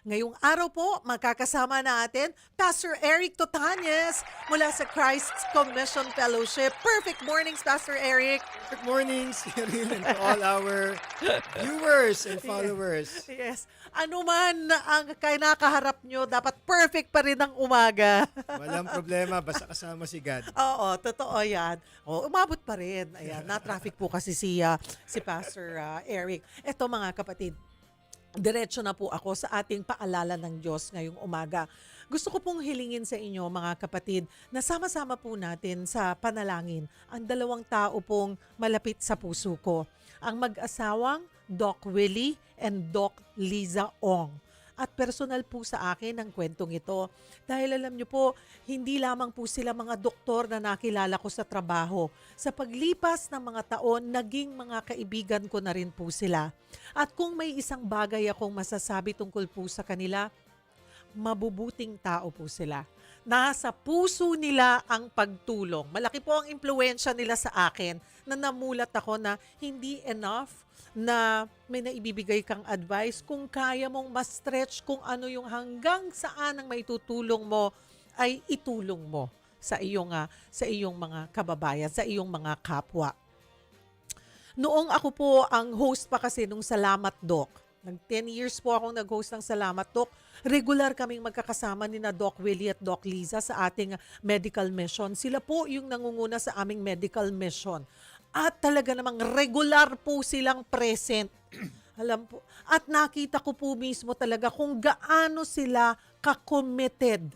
Ngayong araw po, makakasama natin Pastor Eric Totanes mula sa Christ's Commission Fellowship. Perfect mornings, Pastor Eric. Good morning, Cyril, and to all our viewers and followers. Yes. Ano man ang kinakaharap nyo, dapat perfect pa rin ang umaga. Walang problema, basta kasama si God. Oo, totoo yan. O, umabot pa rin. Ayan, na-traffic po kasi si Pastor Eric. Eto mga kapatid, diretso na po ako sa ating paalala ng Diyos ngayong umaga. Gusto ko pong hilingin sa inyo mga kapatid na sama-sama po natin sa panalangin ang dalawang tao pong malapit sa puso ko. Ang mag-asawang Doc Willie and Doc Liza Ong. At personal po sa akin ang kwentong ito. Dahil alam niyo po, hindi lamang po sila mga doktor na nakilala ko sa trabaho. Sa paglipas ng mga taon, naging mga kaibigan ko na rin po sila. At kung may isang bagay akong masasabi tungkol po sa kanila, mabubuting tao po sila. Nasa puso nila ang pagtulong. Malaki po ang impluwensya nila sa akin na namulat ako na hindi enough na may naibibigay kang advice. Kung kaya mong ma-stretch kung ano yung hanggang saan ang maitutulong mo, ay itulong mo sa iyong mga kababayan, sa iyong mga kapwa. Noong ako po ang host pa kasi nung Salamat Doc, nag 10 years po akong nag-host ng Salamat Doc. Regular kaming magkakasama ni na Doc Willie at Doc Liza sa ating medical mission. Sila po yung nangunguna sa aming medical mission. At talaga namang regular po silang present. Alam po. At nakita ko po mismo talaga kung gaano sila ka-committed.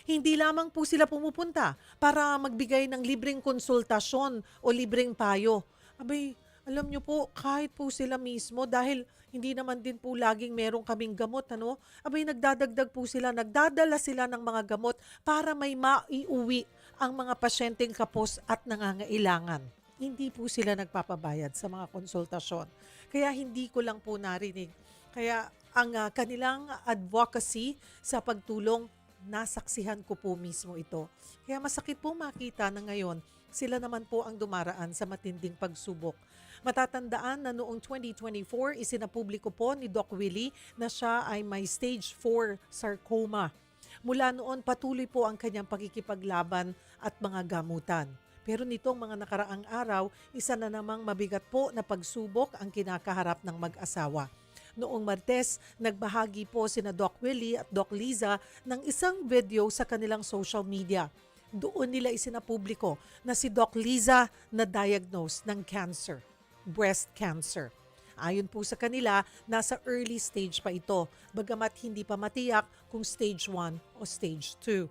Hindi lamang po sila pumupunta para magbigay ng libreng konsultasyon o libreng payo. Abay, alam nyo po, kahit po sila mismo, dahil hindi naman din po laging meron kaming gamot, ano? Abay, nagdadagdag po sila, nagdadala sila ng mga gamot para may maiuwi ang mga pasyenteng kapos at nangangailangan. Hindi po sila nagpapabayad sa mga konsultasyon. Kaya hindi ko lang po narinig. Kaya ang kanilang advocacy sa pagtulong, nasaksihan ko po mismo ito. Kaya masakit po makita na ngayon, sila naman po ang dumaraan sa matinding pagsubok. Matatandaan na noong 2024, isinapubliko po ni Doc Willie na siya ay may stage 4 sarcoma. Mula noon, patuloy po ang kanyang pagkikipaglaban at mga gamutan. Pero nitong mga nakaraang araw, isa na namang mabigat po na pagsubok ang kinakaharap ng mag-asawa. Noong Martes, nagbahagi po sina Doc Willie at Doc Liza ng isang video sa kanilang social media. Doon nila isinapubliko na si Doc Liza na-diagnose ng cancer, breast cancer. Ayon po sa kanila, nasa early stage pa ito, bagamat hindi pa matiyak kung stage 1 o stage 2.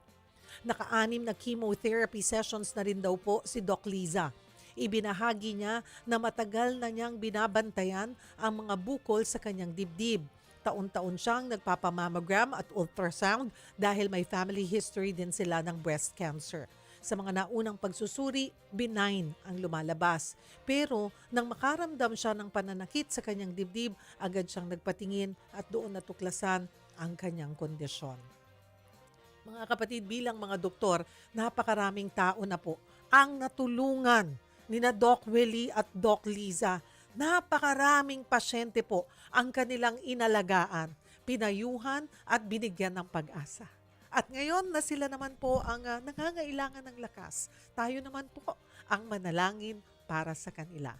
Naka-6 na chemotherapy sessions na rin daw po si Doc Liza. Ibinahagi niya na matagal na niyang binabantayan ang mga bukol sa kanyang dibdib. Taon-taon siyang nagpapamammogram at ultrasound dahil may family history din sila ng breast cancer. Sa mga naunang pagsusuri, benign ang lumalabas. Pero nang makaramdam siya ng pananakit sa kanyang dibdib, agad siyang nagpatingin at doon natuklasan ang kanyang kondisyon. Mga kapatid, bilang mga doktor, napakaraming tao na po ang natulungan ni na Doc Willie at Doc Liza. Napakaraming pasyente po ang kanilang inalagaan, pinayuhan at binigyan ng pag-asa. At ngayon na sila naman po ang nangangailangan ng lakas, tayo naman po ang manalangin para sa kanila.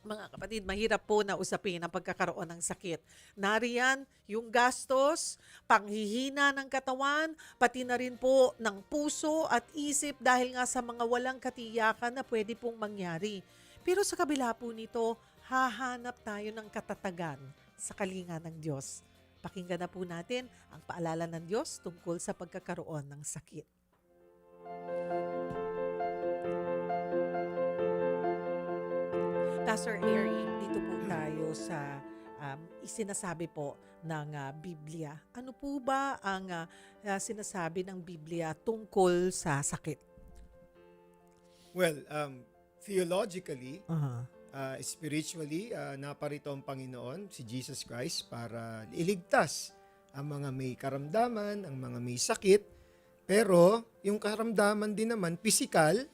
Mga kapatid, mahirap po na usapin ang pagkakaroon ng sakit. Nariyan yung gastos, panghihina ng katawan, pati na rin po ng puso at isip dahil nga sa mga walang katiyakan na pwede pong mangyari. Pero sa kabila po nito, hahanap tayo ng katatagan sa kalinga ng Diyos. Pakinggan na po natin ang paalala ng Diyos tungkol sa pagkakaroon ng sakit. Pastor Eric, dito po tayo sa isinasabi po ng Biblia. Ano po ba ang sinasabi ng Biblia tungkol sa sakit? Well, theologically, Uh-huh. spiritually, naparito ang Panginoon, si Jesus Christ, para iligtas ang mga may karamdaman, ang mga may sakit. Pero yung karamdaman din naman, physical,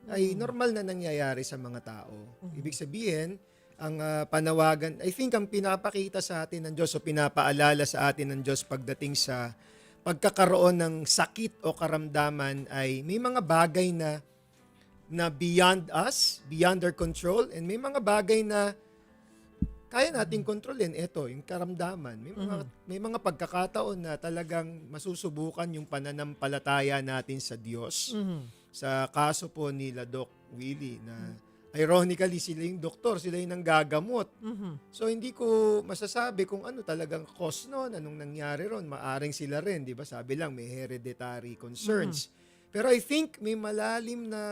ay normal na nangyayari sa mga tao. Ibig sabihin, ang panawagan, I think ang pinapakita sa atin ng Diyos o pinapaalala sa atin ng Diyos pagdating sa pagkakaroon ng sakit o karamdaman ay may mga bagay na beyond us, beyond our control, and may mga bagay na kaya nating kontrolin. Ito, yung karamdaman. May mga pagkakataon na talagang masusubukan yung pananampalataya natin sa Diyos. Sa kaso po nila Doc Willie na ironically sila yung doktor, sila yung nanggagamot. So hindi ko masasabi kung ano talagang cause noon, anong nangyari ron. Maaring sila rin, di ba? Sabi lang may hereditary concerns. Pero I think may malalim na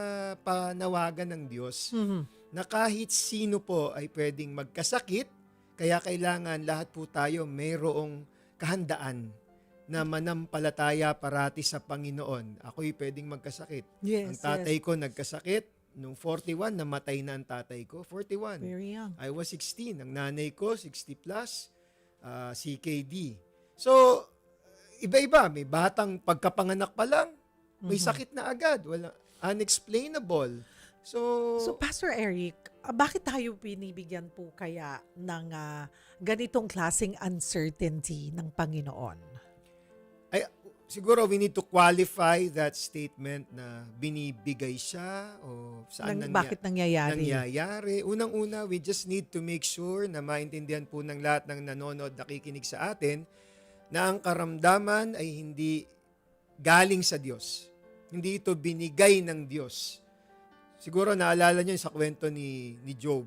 panawagan ng Diyos na kahit sino po ay pwedeng magkasakit, kaya kailangan lahat po tayo mayroong kahandaan na manampalataya parati sa Panginoon. Ako'y pwedeng magkasakit. Yes, Ang tatay ko nagkasakit, nung 41, namatay na ang tatay ko. 41. Very young. I was 16. Ang nanay ko, 60 plus, CKD. So, iba-iba. May batang pagkapanganak pa lang, may sakit na agad. Wala, unexplainable. So, Pastor Eric, bakit tayo binibigyan po kaya ng ganitong klaseng uncertainty ng Panginoon? Siguro we need to qualify that statement na binibigay siya o saan Bakit nangyayari? nangyayari. Unang-una, we just need to make sure na maintindihan po ng lahat ng nanonood, nakikinig sa atin, na ang karamdaman ay hindi galing sa Diyos. Hindi ito binigay ng Diyos. Siguro naalala niyo sa kwento ni Job,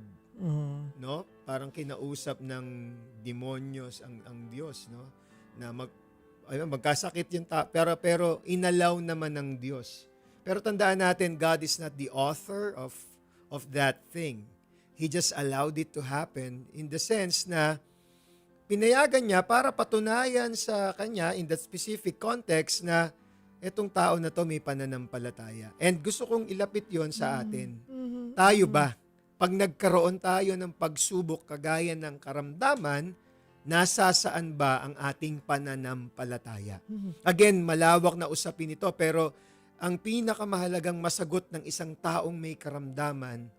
no? Parang kinausap ng demonyos ang Diyos, no? Na magkasakit yung pero inalaw naman ng Diyos. Pero tandaan natin, God is not the author of that thing. He just allowed it to happen in the sense na pinayagan niya para patunayan sa kanya in that specific context na etong tao na to may pananampalataya. And gusto kong ilapit yon sa atin. Tayo ba? Pag nagkaroon tayo ng pagsubok kagaya ng karamdaman, nasa saan ba ang ating pananampalataya? Again, malawak na usapin ito, pero ang pinakamahalagang masagot ng isang taong may karamdaman,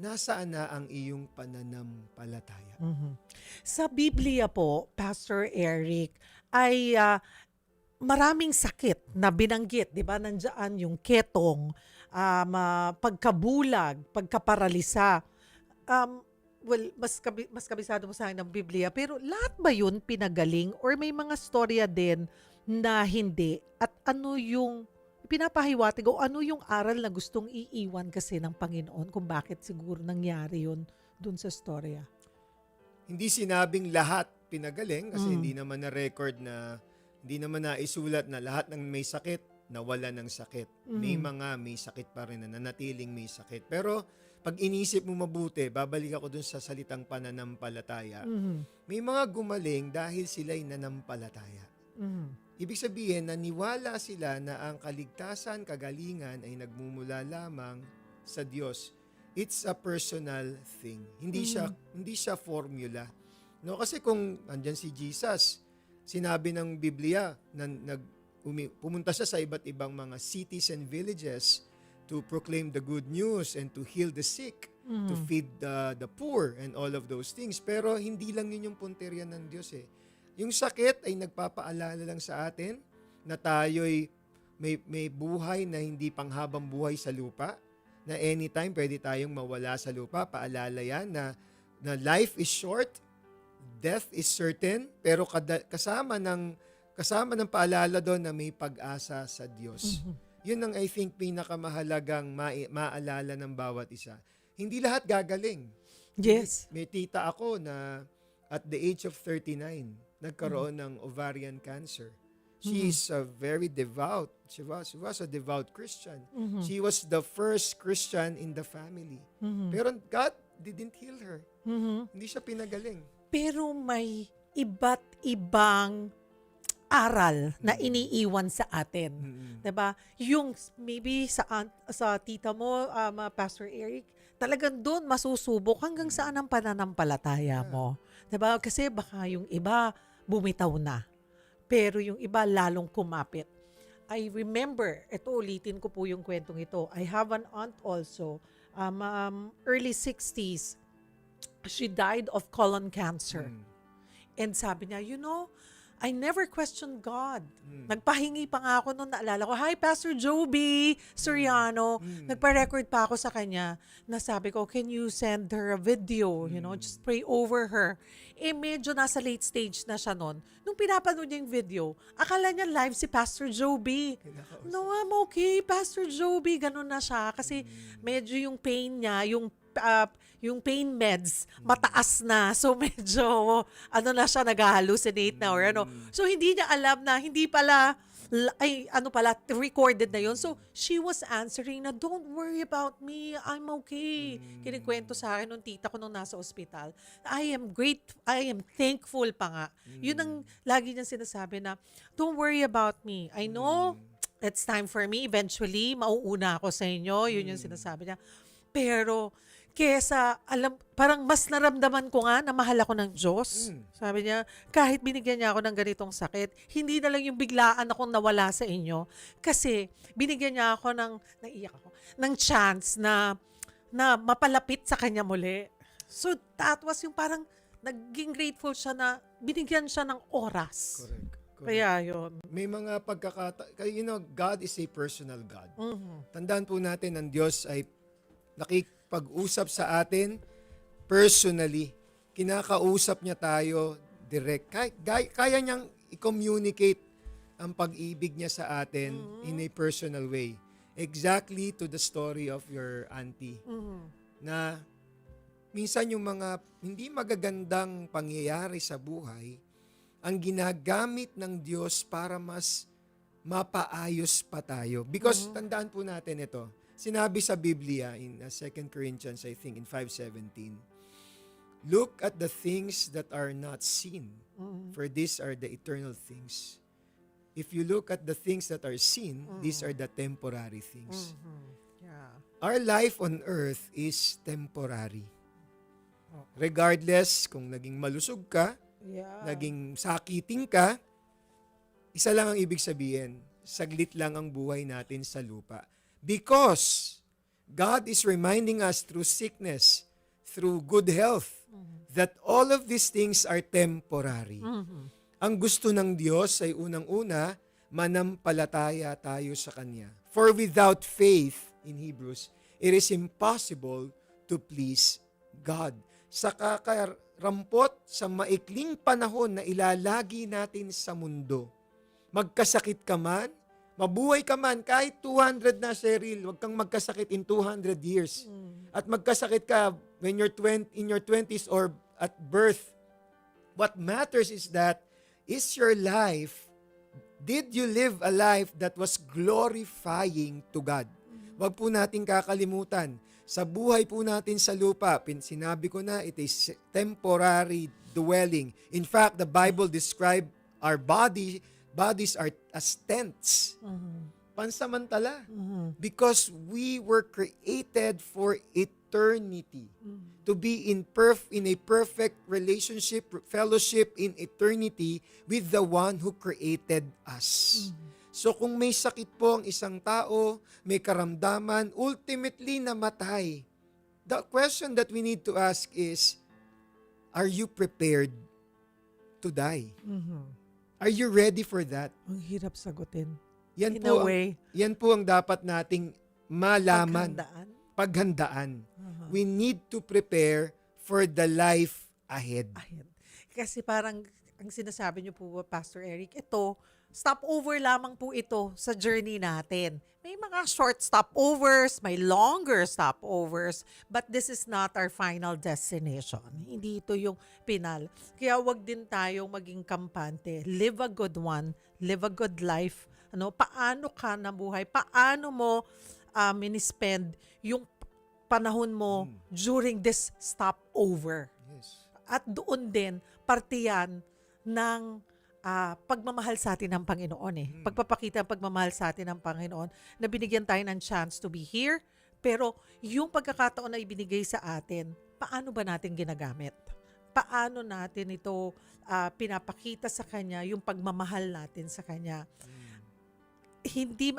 nasaan na ang iyong pananampalataya? Sa Biblia po, Pastor Eric, ay maraming sakit na binanggit, di ba? Nandiyan yung ketong, pagkabulag, pagkaparalisa. Well, mas kabisado mo sa akin ng Biblia, pero lahat ba yun pinagaling or may mga storya din na hindi? At ano yung pinapahiwatig o ano yung aral na gustong iiwan kasi ng Panginoon kung bakit siguro nangyari yun dun sa storya? Hindi sinabing lahat pinagaling kasi hindi naman na-record na hindi naman naisulat na lahat ng may sakit nawala ng sakit. May mga may sakit pa rin na nanatiling may sakit. Pero pag inisip mo mabuti, babalik ako dun sa salitang pananampalataya. May mga gumaling dahil sila'y nanampalataya. Ibig sabihin, naniwala sila na ang kaligtasan, kagalingan ay nagmumula lamang sa Diyos. It's a personal thing. Hindi siya formula. No, kasi kung andyan si Jesus, sinabi ng Biblia na pumunta siya sa iba't ibang mga cities and villages to proclaim the good news and to heal the sick, to feed the poor and all of those things. Pero hindi lang yun yung punteriya ng Diyos eh. Yung sakit ay nagpapaalala lang sa atin na tayo'y may buhay na hindi panghabang buhay sa lupa, na anytime pwede tayong mawala sa lupa. Paalala yan na life is short, death is certain, pero kasama ng paalala doon na may pag-asa sa Diyos. Yun ang I think pinakamahalagang maalala ng bawat isa. Hindi lahat gagaling. Yes. May tita ako na at the age of 39, nagkaroon ng ovarian cancer. She is very devout. She was a devout Christian. She was the first Christian in the family. Pero God didn't heal her. Hindi siya pinagaling. Pero may iba't ibang aral na iniiwan sa atin. 'Di ba? Yung maybe sa tita mo, Pastor Eric, talagang doon masusubok hanggang saan ang pananampalataya mo. 'Di ba? Kasi baka yung iba bumitaw na. Pero yung iba lalong kumapit. I remember, ito ulitin ko po yung kwentong ito. I have an aunt also, early 60s. She died of colon cancer. Mm. And sabi niya, I never questioned God. Mm. Nagpahingi pa nga ako nung naalala ko, "Hi, Pastor Joby Soriano." Nagpa-record pa ako sa kanya na sabi ko, "Can you send her a video? Just pray over her." Medyo nasa late stage na siya nun. Nung pinapanood niya yung video, akala niya live si Pastor Joby. Kinakausap. "No, I'm okay, Pastor Joby." Ganun na siya. Kasi medyo yung pain niya, yung pain meds, mataas na. So, medyo, siya, nag-hallucinate na or ano. So, hindi niya alam na, hindi pala, recorded na yun. So, she was answering na, "Don't worry about me, I'm okay." Kinikwento sa akin nung tita ko nung nasa ospital. I am thankful pa nga. Yun ang lagi niyang sinasabi na, "Don't worry about me. I know it's time for me. Eventually, mauuna ako sa inyo." Yun yung sinasabi niya. Pero, parang mas naramdaman ko nga na mahal ako ng Diyos. Sabi niya, kahit binigyan niya ako ng ganitong sakit, hindi na lang yung biglaan akong nawala sa inyo. Kasi, binigyan niya ako ng chance na mapalapit sa kanya muli. So, that was yung parang, naging grateful siya na binigyan siya ng oras. Correct. Kaya yun. May mga God is a personal God. Tandaan po natin, ang Diyos ay nakipag-usap sa atin personally. Kinakausap niya tayo direct. Kaya niyang i-communicate ang pag-ibig niya sa atin in a personal way. Exactly to the story of your auntie. Na minsan yung mga hindi magagandang pangyayari sa buhay, ang ginagamit ng Diyos para mas mapaayos pa tayo. Because tandaan po natin ito, sinabi sa Biblia in 2 Corinthians, I think, in 5:17, "Look at the things that are not seen, for these are the eternal things. If you look at the things that are seen, these are the temporary things." Yeah. Our life on earth is temporary. Regardless kung naging malusog ka, Yeah. naging sakitin ka, isa lang ang ibig sabihin, saglit lang ang buhay natin sa lupa. Because God is reminding us through sickness, through good health, that all of these things are temporary. Ang gusto ng Diyos ay unang-una, manampalataya tayo sa Kanya. For without faith, in Hebrews, it is impossible to please God. Sa kakarampot, sa maikling panahon na ilalagi natin sa mundo, magkasakit ka man, mabuhay ka man, kahit 200 na, Cheryl, huwag kang magkasakit in 200 years. At magkasakit ka when you're in your 20s or at birth. What matters is your life, did you live a life that was glorifying to God? Huwag po natin kakalimutan. Sa buhay po natin sa lupa, sinabi ko na, it is temporary dwelling. In fact, the Bible describes our bodies are as tents. Pansamantala. Because we were created for eternity. To be in a perfect relationship, fellowship in eternity with the one who created us. So kung may sakit po ang isang tao, may karamdaman, ultimately namatay. The question that we need to ask is, are you prepared to die? Are you ready for that? Ang hirap sagutin. Yan In po a way. Yan po ang dapat nating malaman. Paghandaan. Paghandaan. We need to prepare for the life ahead. Kasi parang, ang sinasabi niyo po, Pastor Eric, ito, stopover lamang po ito sa journey natin. May mga short stopovers, may longer stopovers, but this is not our final destination. Hindi ito yung final. Kaya wag din tayong maging kampante. Live a good one, live a good life. Paano ka nabuhay? Paano mo minispend yung panahon mo during this stopover? Yes. At doon din, parte yan ng pagmamahal sa atin ng Panginoon Pagpapakita ng pagmamahal sa atin ng Panginoon na binigyan tayo ng chance to be here, pero yung pagkakataon na ibinigay sa atin, paano ba natin ginagamit? Paano natin ito pinapakita sa Kanya, yung pagmamahal natin sa Kanya? Hindi,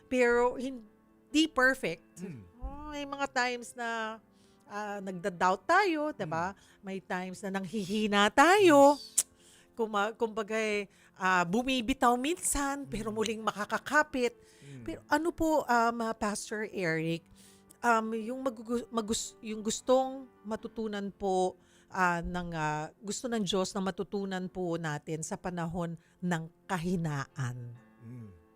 pero hindi perfect. May mga times na nagda-doubt tayo, 'di ba? May times na nanghihina tayo. Kumbaga bumibitaw minsan pero muling makakakapit. Pero ano po, Pastor Eric, yung gustong matutunan po gusto ng Diyos na matutunan po natin sa panahon ng kahinaan.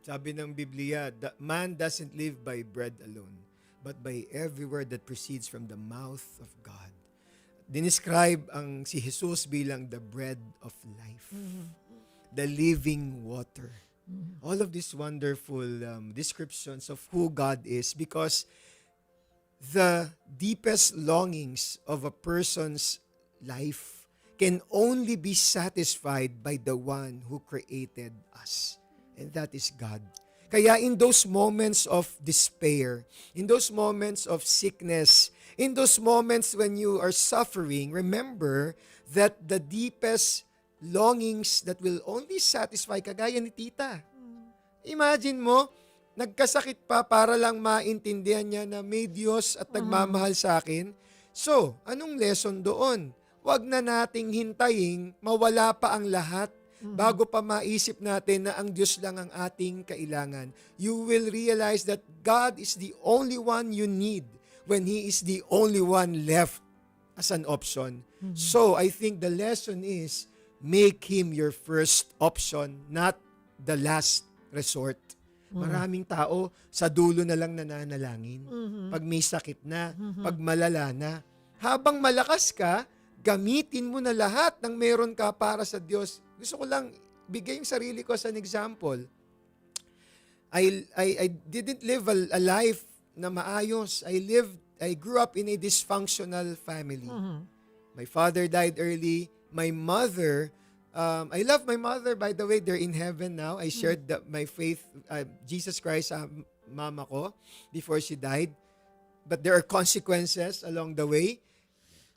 Sabi ng Biblia, man doesn't live by bread alone, but by every word that proceeds from the mouth of God. Dinescribe si Jesus bilang the bread of life, the living water. All of these wonderful descriptions of who God is, because the deepest longings of a person's life can only be satisfied by the one who created us. And that is God. Kaya in those moments of despair, in those moments of sickness, in those moments when you are suffering, remember that the deepest longings that will only satisfy, kagaya ni tita. Imagine mo, nagkasakit pa para lang maintindihan niya na may Diyos at nagmamahal sa akin. So, anong lesson doon? Huwag na nating hintayin mawala pa ang lahat bago pa maisip natin na ang Diyos lang ang ating kailangan. You will realize that God is the only one you need when He is the only one left as an option. So, I think the lesson is, make Him your first option, not the last resort. Maraming tao sa dulo na lang nananalangin. Pag may sakit na, pag malala na. Habang malakas ka, gamitin mo na lahat ng meron ka para sa Diyos. Gusto ko lang bigay yung sarili ko as an example. I didn't live a life na maayos. I grew up in a dysfunctional family. My father died early. My mother, I love my mother, by the way, they're in heaven now. I shared my faith, Jesus Christ sa mama ko before she died. But there are consequences along the way.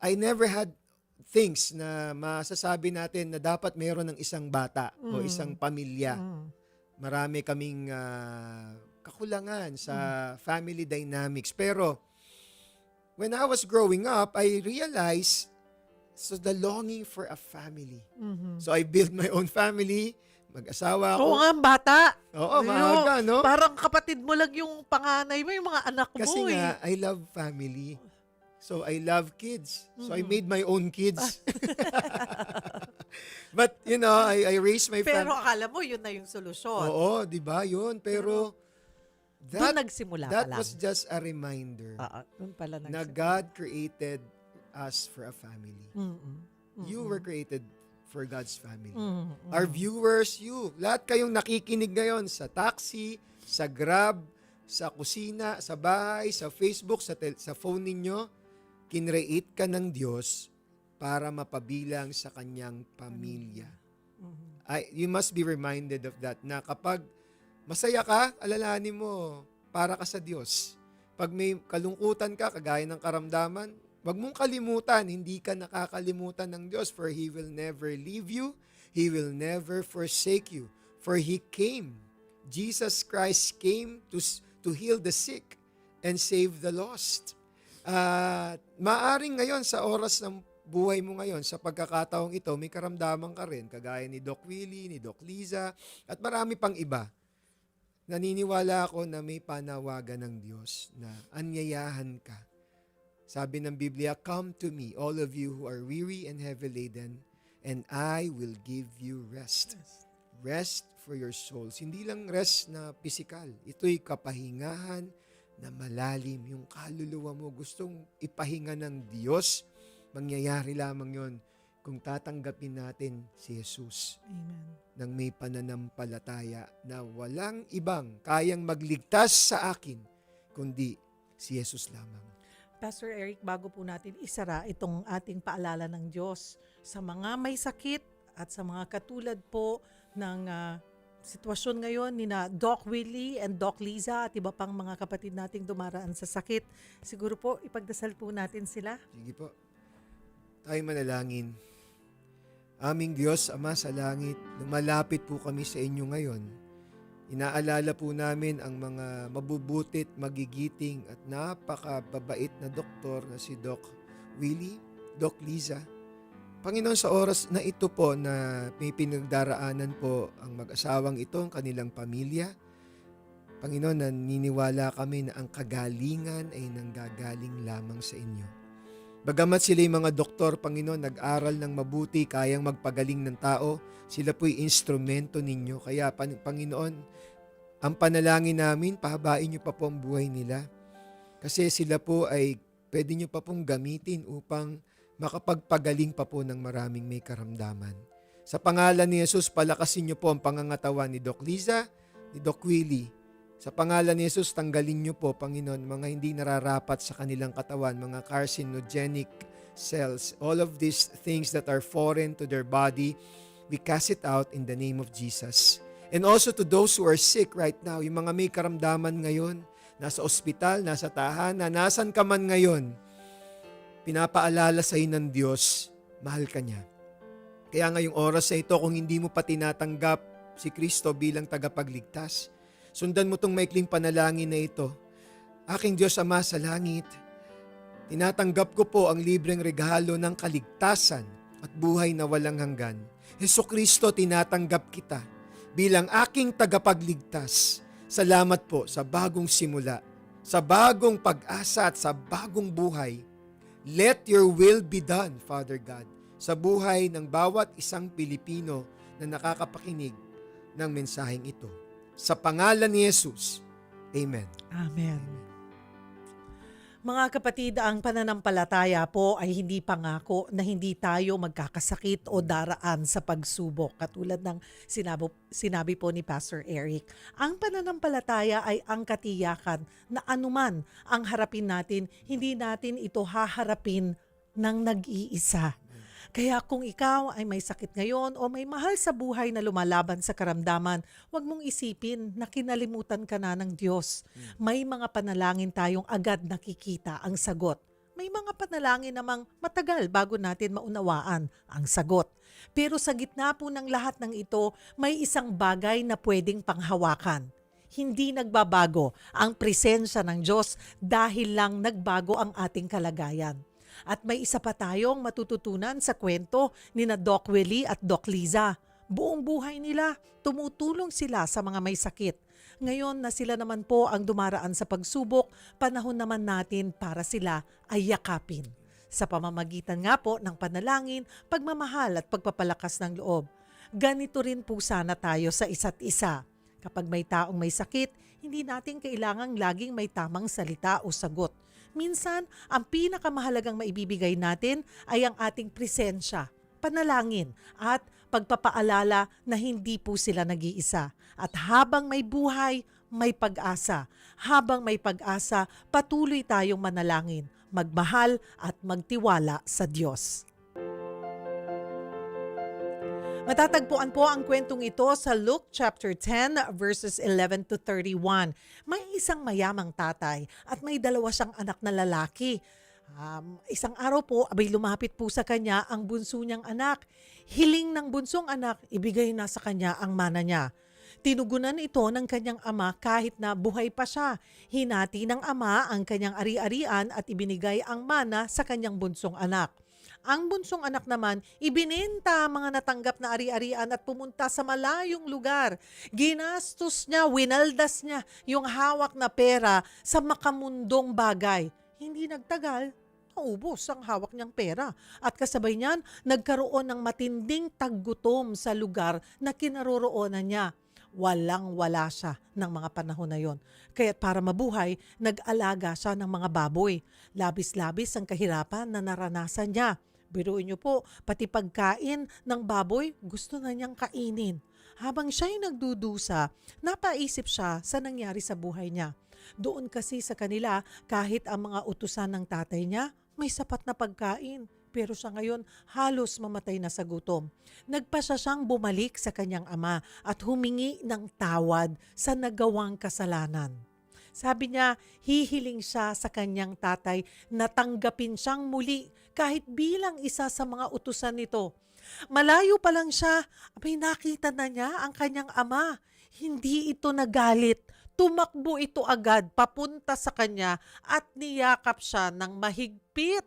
I never had things na masasabi natin na dapat meron ng isang bata o isang pamilya. Marami kaming kakulangan sa family dynamics. Pero when I was growing up, I realized the longing for a family. So I built my own family, mag-asawa ako. Oo nga, bata. Oo, maaga, no? Parang kapatid mo lang yung panganay mo, yung mga anak mo. Kasi nga, I love family. So, I love kids. So, I made my own kids. But, I raised my Pero family. akala mo, yun na yung solusyon. Oo, di ba? Yun. Pero, Doon nagsimula pa that lang. was just a reminder Doon pala na nagsimula. God created us for a family. You were created for God's family. Our viewers, you. Lahat kayong nakikinig ngayon sa taxi, sa Grab, sa kusina, sa bahay, sa Facebook, sa phone ninyo, kinreate ka ng Diyos para mapabilang sa kanyang pamilya. You must be reminded of that, na kapag masaya ka, alalahanin mo, para ka sa Diyos. Pag may kalungkutan ka, kagaya ng karamdaman, wag mong kalimutan, hindi ka nakakalimutan ng Diyos, for He will never leave you, He will never forsake you. For He came, Jesus Christ came to heal the sick and save the lost. Maaring ngayon sa oras ng buhay mo ngayon, sa pagkakataong ito, may karamdaman ka rin, kagaya ni Doc Willie, ni Doc Liza, at marami pang iba. Naniniwala ako na may panawagan ng Diyos na anyayahan ka. Sabi ng Biblia, come to me, all of you who are weary and heavy laden, and I will give you rest. Rest for your souls. Hindi lang rest na physical. Ito'y kapahingahan na malalim. Yung kaluluwa mo gustong ipahinga ng Diyos, mangyayari lamang yon kung tatanggapin natin si Jesus. Amen. Nang may pananampalataya na walang ibang kayang magligtas sa akin, kundi si Jesus lamang. Pastor Eric, bago po natin isara itong ating paalala ng Diyos sa mga may sakit at sa mga katulad po ng sitwasyon ngayon ni na Doc Willie and Doc Liza at iba pang mga kapatid nating dumaraan sa sakit. Siguro po, ipagdasal po natin sila. Sige po. Tayo manalangin. Aming Diyos, Ama sa langit, lumalapit po kami sa inyo ngayon Inaalala po namin ang mga mabubutit, magigiting at napakababait na doktor na si Doc Willie, Doc Liza. Panginoon, sa oras na ito po na may pinagdaraanan po ang mag-asawang ito, ang kanilang pamilya, Panginoon, naniniwala kami na ang kagalingan ay nanggagaling lamang sa inyo. Bagamat sila yung mga doktor, Panginoon, nag-aral ng mabuti, kayang magpagaling ng tao, sila po'y instrumento ninyo. Kaya, Panginoon, ang panalangin namin, pahabain niyo pa po ang buhay nila. Kasi sila po ay pwede niyo pa pong gamitin upang makapagpagaling pa po ng maraming may karamdaman. Sa pangalan ni Jesus, palakasin niyo po ang pangangatawan ni Doc Liza, ni Doc Willie. Sa pangalan ni Jesus, tanggalin niyo po, Panginoon, mga hindi nararapat sa kanilang katawan, mga carcinogenic cells, all of these things that are foreign to their body, we cast it out in the name of Jesus. And also to those who are sick right now, yung mga may karamdaman ngayon, nasa ospital, nasa tahanan, nasan ka man ngayon, pinapaalala sa iyo ng Diyos, mahal ka niya. Kaya ngayong oras na ito, kung hindi mo pa tinatanggap si Kristo bilang tagapagligtas, sundan mo tong maikling panalangin na ito. Aking Diyos Ama sa langit, tinatanggap ko po ang libreng regalo ng kaligtasan at buhay na walang hanggan. Jesucristo, tinatanggap kita bilang aking tagapagligtas. Salamat po sa bagong simula, sa bagong pag-asa at sa bagong buhay. Let your will be done, Father God, sa buhay ng bawat isang Pilipino na nakakapakinig ng mensaheng ito. Sa pangalan ni Jesus, Amen. Amen. Mga kapatid, ang pananampalataya po ay hindi pangako na hindi tayo magkakasakit o daraan sa pagsubok. Katulad ng sinabi po ni Pastor Eric. Ang pananampalataya ay ang katiyakan na anuman ang harapin natin, hindi natin ito haharapin ng nag-iisa. Kaya kung ikaw ay may sakit ngayon o may mahal sa buhay na lumalaban sa karamdaman, huwag mong isipin na kinalimutan ka na ng Diyos. May mga panalangin tayong agad nakikita ang sagot. May mga panalangin namang matagal bago natin maunawaan ang sagot. Pero sa gitna po ng lahat ng ito, may isang bagay na pwedeng panghawakan. Hindi nagbabago ang presensya ng Diyos dahil lang nagbago ang ating kalagayan. At may isa pa tayong matututunan sa kwento ni na Doc Willie at Doc Liza. Buong buhay nila, tumutulong sila sa mga may sakit. Ngayon na sila naman po ang dumaraan sa pagsubok, panahon naman natin para sila ay yakapin. Sa pamamagitan nga po ng panalangin, pagmamahal at pagpapalakas ng loob. Ganito rin po sana tayo sa isa't isa. Kapag may taong may sakit, hindi natin kailangang laging may tamang salita o sagot. Minsan, ang pinakamahalagang maibibigay natin ay ang ating presensya, panalangin at pagpapaalala na hindi po sila nag-iisa. At habang may buhay, may pag-asa. Habang may pag-asa, patuloy tayong manalangin, magmahal at magtiwala sa Diyos. Matatagpuan po ang kwentong ito sa Luke chapter 10 verses 11 to 31. May isang mayamang tatay at may dalawa siyang anak na lalaki. Isang araw po, abay lumapit po sa kanya ang bunso niyang anak. Hiling ng bunsong anak, ibigay na sa kanya ang mana niya. Tinugunan ito ng kanyang ama kahit na buhay pa siya. Hinati ng ama ang kanyang ari-arian at ibinigay ang mana sa kanyang bunsong anak. Ang bunsong anak naman, ibinenta ang mga natanggap na ari-arian at pumunta sa malayong lugar. Ginastos niya, winaldas niya yung hawak na pera sa makamundong bagay. Hindi nagtagal, naubos ang hawak niyang pera. At kasabay niyan, nagkaroon ng matinding taggutom sa lugar na kinaroroonan niya. Walang-wala siya ng mga panahon na yon. Kaya't para mabuhay, nag-alaga siya ng mga baboy. Labis-labis ang kahirapan na naranasan niya. Biruin niyo po, pati pagkain ng baboy, gusto na niyang kainin. Habang siya'y nagdudusa, napaisip siya sa nangyari sa buhay niya. Doon kasi sa kanila, kahit ang mga utusan ng tatay niya, may sapat na pagkain. Pero siya ngayon halos mamatay na sa gutom. Nagpasya siyang bumalik sa kanyang ama at humingi ng tawad sa nagawang kasalanan. Sabi niya, hihiling siya sa kanyang tatay na tanggapin siyang muli kahit bilang isa sa mga utusan nito. Malayo pa lang siya, may nakita na niya ang kanyang ama. Hindi ito nagalit. Tumakbo ito agad papunta sa kanya at niyakap siya ng mahigpit.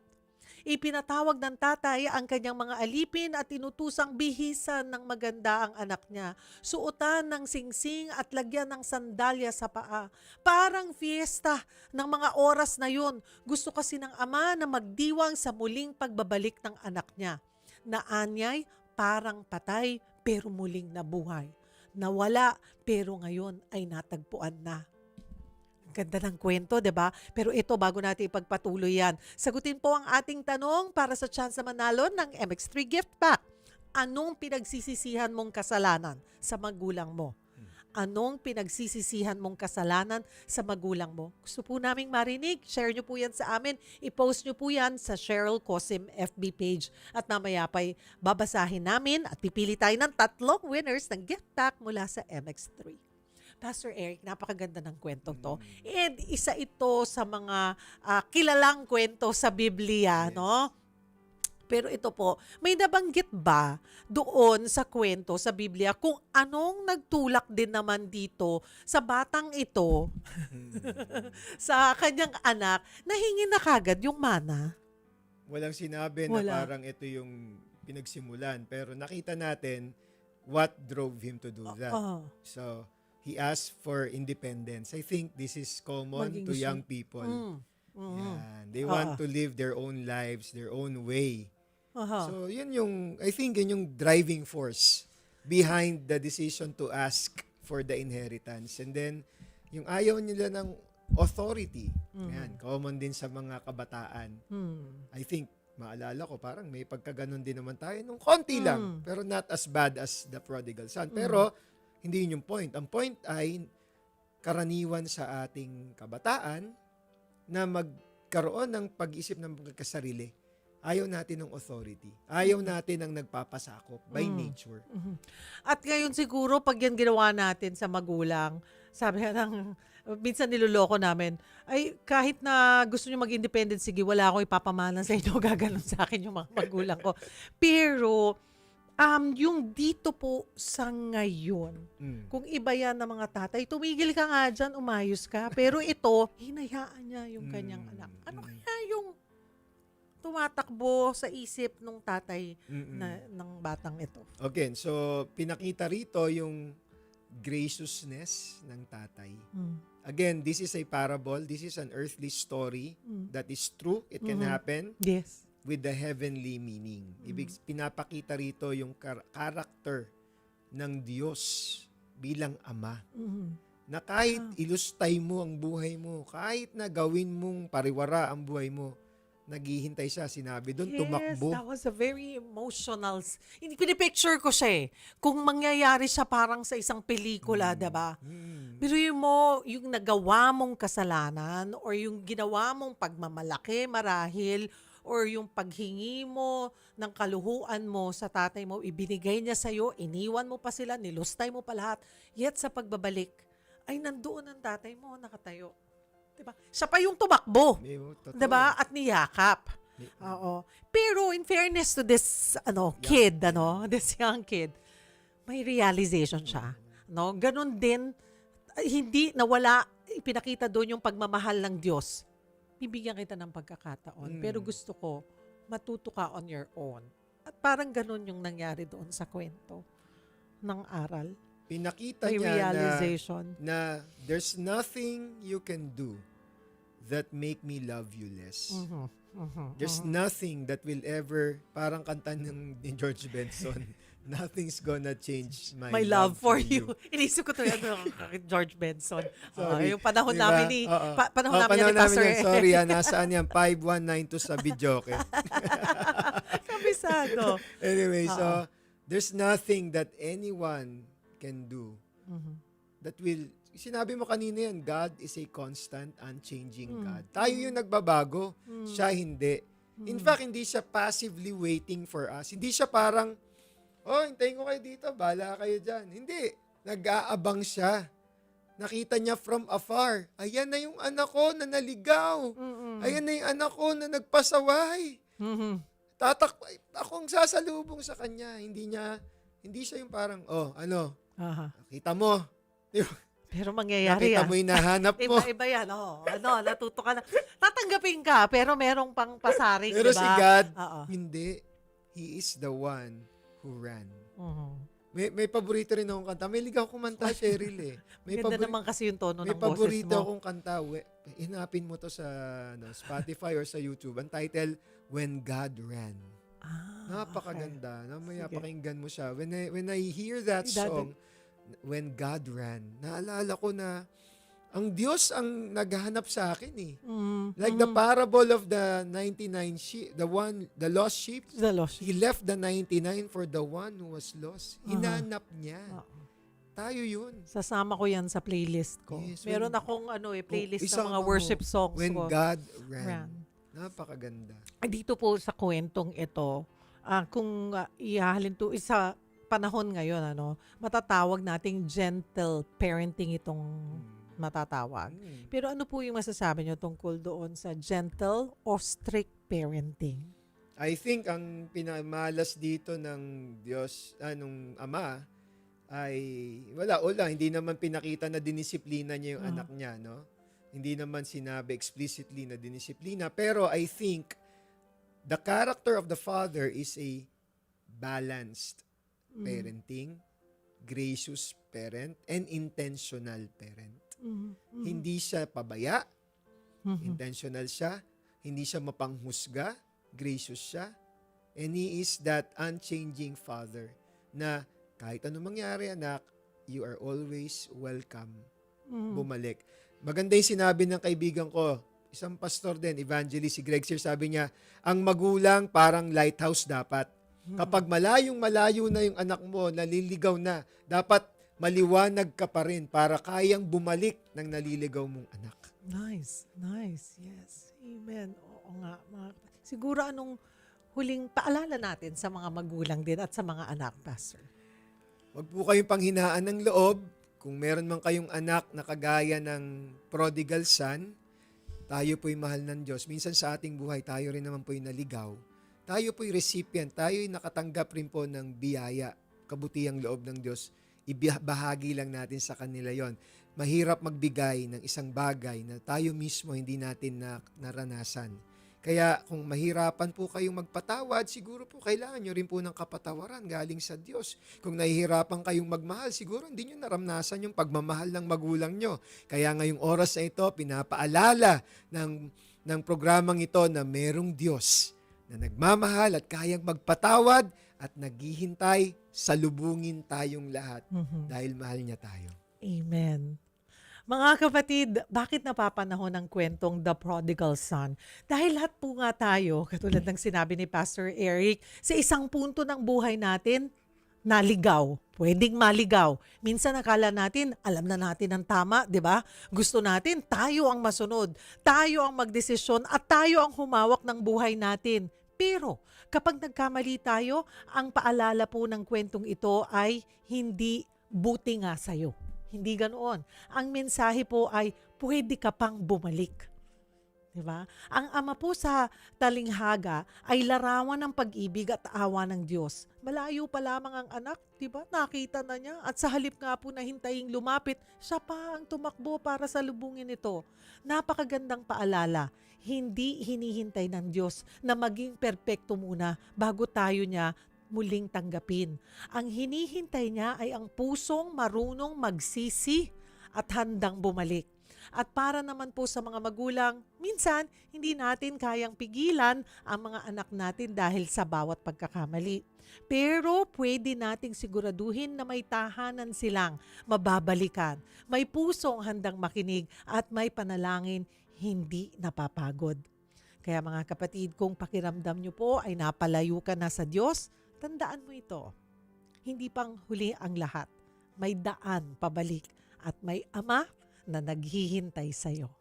Ipinatawag ng tatay ang kanyang mga alipin at inutusang bihisan ng maganda ang anak niya. Suotan ng singsing at lagyan ng sandalya sa paa. Parang fiesta ng mga oras na yun. Gusto kasi ng ama na magdiwang sa muling pagbabalik ng anak niya. Naanyay parang patay pero muling nabuhay. Nawala pero ngayon ay natagpuan na. Ganda ng kwento, 'di ba? Pero ito, bago natin ipagpatuloy yan, sagutin po ang ating tanong para sa chance na manalo ng MX3 Gift Pack. Anong pinagsisisihan mong kasalanan sa magulang mo? Anong pinagsisisihan mong kasalanan sa magulang mo? Gusto po naming marinig. Share nyo po yan sa amin. I-post nyo po yan sa Cheryl Cosim FB page. At mamaya pa'y babasahin namin at pipili tayo ng 3 winners ng gift pack mula sa MX3. Pastor Eric, napakaganda ng kwentong to. And isa ito sa mga kilalang kwento sa Biblia, Yes. no? Pero ito po, may nabanggit ba doon sa kwento sa Biblia kung anong nagtulak din naman dito sa batang ito, sa kanyang anak, na hingi na kagad yung mana? Walang sinabi Wala. na parang ito yung pinagsimulan. Pero nakita natin what drove him to do that. Oh, So, he asked for independence. I think this is common Maging to gusto- young people. mm. Yan. They want to live their own lives, their own way. Aha. So, I think yun yung driving force behind the decision to ask for the inheritance. And then, yung ayaw nila ng authority. Yan, common din sa mga kabataan. I think, maalala ko, parang may pagkaganon din naman tayo nung konti lang. Pero not as bad as the prodigal son. Pero, hindi yun yung point. Ang point ay karaniwan sa ating kabataan na magkaroon ng pag-isip ng pagkasarili. Ayaw natin ng authority. Ayaw natin ng nagpapasakop by nature. At ngayon siguro, pag yan ginawa natin sa magulang, sabi nga ng, minsan niloloko namin, ay kahit na gusto nyo mag-independent, sige, wala akong ipapamana sa inyo, gaganon sa akin yung mga magulang ko. Pero, yung dito po sa ngayon, kung iba yan ng mga tatay, tumigil ka nga dyan, umayos ka. Pero ito, hinayaan niya yung kanyang anak. Ano kaya yung tumatakbo sa isip ng tatay ng batang ito? Okay, so pinakita rito yung graciousness ng tatay. Again, this is a parable. This is an earthly story that is true. It can happen Yes. with the heavenly meaning. Ibig pinapakita rito yung character ng Diyos bilang Ama. Na kahit ilustay mo ang buhay mo, kahit na gawin mong pariwara ang buhay mo, naghihintay siya, sinabi doon, tumakbo. Yes, that was a very emotional. Pinipicture ko siya eh. Kung mangyayari siya parang sa isang pelikula, diba? Biruin mo yung nagawa mong kasalanan or yung ginawa mong pagmamalaki marahil or yung paghingi mo ng kaluhuan mo sa tatay mo, ibinigay niya sa'yo, iniwan mo pa sila, nilustay mo pa lahat. Yet sa pagbabalik, ay nandoon ang tatay mo, nakatayo. Diba? Siya pa yung tumakbo. Totoo. Diba? At niyakap. Oo. Pero in fairness to this kid, this young kid, may realization siya. No? Ganun din, hindi nawala, ipinakita doon yung pagmamahal ng Diyos. Bibigyan kita ng pagkakataon. Pero gusto ko, matuto ka on your own. At parang ganun yung nangyari doon sa kwento ng aral. Pinakita May niya realization. na there's nothing you can do that make me love you less. There's nothing that will ever, parang kanta ni George Benson, nothing's gonna change My love for you. Inisip ko to yan George Benson. Sorry. Yung panahon Diba? namin ni Oo. panahon namin ni Pastor yan. Sorry, nasaan yan? 5192 sa Videoke. Kabisado. Anyway, so there's nothing that anyone can do that will, sinabi mo kanina yan, God is a constant, unchanging God. Tayo yung nagbabago, siya hindi. In fact, hindi siya passively waiting for us. Hindi siya parang, hintayin ko kayo dito, bahala kayo dyan. Hindi. Nag-aabang siya. Nakita niya from afar. Ayan na yung anak ko na naligaw. Ayan na yung anak ko na nagpasaway. ako ang sasalubong sa kanya. Hindi siya yung parang, Aha. kita mo. Di ba? Pero mangyayari Nakita yan. mo yung nahanap mo. Iba-iba yan. Natuto ka na. Tatanggapin ka, pero merong pang pasaring, Pero di ba? si God, Oo. hindi. He is the one who ran. Mhm. May paborito rin akong kanta. May ligaw kumanta, Cheryl eh. Ganda naman kasi yung tono May ng boses paborito mo. akong kanta. Hinapin mo to sa Spotify or sa YouTube. Ang title, When God Ran. Napakaganda. Mamaya Sige. pakinggan mo siya. When I hear that song, When God Ran, naalala ko na ang Diyos ang naghahanap sa akin eh. Like the parable of the 99 sheep, the lost sheep. The lost. He left the 99 for the one who was lost. Hinanap niya. Oo. Tayo yun. Sasama ko yan sa playlist ko. Yes, Meron akong playlist ng isang mga worship songs When ko. God ran. Ran. Napakaganda. Dito po sa kwentong ito, kung ihahalin to sa panahon ngayon, matatawag nating gentle parenting itong matatawag. Pero ano po yung masasabi nyo tungkol doon sa gentle o strict parenting? I think ang pinamalas dito ng Diyos, nung Ama, ay wala. Hindi naman pinakita na dinisiplina niya yung anak niya, no? Hindi naman sinabi explicitly na dinisiplina. Pero I think the character of the Father is a balanced parenting, gracious parent, and intentional parent. Hindi siya pabaya, intentional siya, hindi siya mapanghusga, gracious siya, and He is that unchanging Father na kahit anong mangyari, anak, you are always welcome. Bumalik. Maganda yung sinabi ng kaibigan ko, isang pastor din, evangelist, si Greg Sir, sabi niya, ang magulang parang lighthouse dapat. Kapag malayo na yung anak mo, naliligaw na, dapat maliwanag ka pa rin para kayang bumalik ng naliligaw mong anak. Nice. Yes. Amen. Oo nga. Siguro anong huling paalala natin sa mga magulang din at sa mga anak, Pastor? Huwag po kayong panghinaan ng loob. Kung meron man kayong anak na kagaya ng prodigal son, tayo po'y mahal ng Diyos. Minsan sa ating buhay, tayo rin naman po'y naligaw. Tayo po'y recipient, tayo'y nakatanggap rin po ng biyaya, kabutihang loob ng Diyos. Ibahagi lang natin sa kanila yon. Mahirap magbigay ng isang bagay na tayo mismo hindi natin naranasan. Kaya kung mahirapan po kayong magpatawad, siguro po kailangan nyo rin po ng kapatawaran galing sa Diyos. Kung nahihirapan kayong magmahal, siguro hindi nyo naramnasan yung pagmamahal ng magulang nyo. Kaya ngayong oras na ito, pinapaalala ng programang ito na merong Diyos na nagmamahal at kayang magpatawad at naghihintay salubungin tayong lahat dahil mahal niya tayo. Amen. Mga kapatid, bakit napapanahon ang kwentong The Prodigal Son? Dahil lahat po nga tayo, katulad ng sinabi ni Pastor Eric, sa isang punto ng buhay natin, naligaw. Pwedeng maligaw. Minsan akala natin, alam na natin ang tama, di ba? Gusto natin, tayo ang masunod. Tayo ang magdesisyon at tayo ang humawak ng buhay natin. Pero kapag nagkamali tayo, ang paalala po ng kwentong ito ay hindi buti nga sa'yo. Hindi ganoon. Ang mensahe po ay pwede ka pang bumalik. Diba? Ang ama po sa talinghaga ay larawan ng pag-ibig at awa ng Diyos. Malayo pa lamang ang anak, diba? Nakita na niya at sa halip nga po na hintaying lumapit, siya pa ang tumakbo para salubungin ito. Napakagandang paalala. Hindi hinihintay ng Diyos na maging perpekto muna bago tayo niya muling tanggapin. Ang hinihintay niya ay ang pusong marunong magsisi at handang bumalik. At para naman po sa mga magulang, minsan hindi natin kayang pigilan ang mga anak natin dahil sa bawat pagkakamali. Pero pwede nating siguraduhin na may tahanan silang mababalikan, may pusong handang makinig at may panalangin hindi napapagod. Kaya mga kapatid, kung pakiramdam nyo po ay napalayo ka na sa Diyos, tandaan mo ito, hindi pang huli ang lahat. May daan pabalik at may ama na naghihintay sa'yo.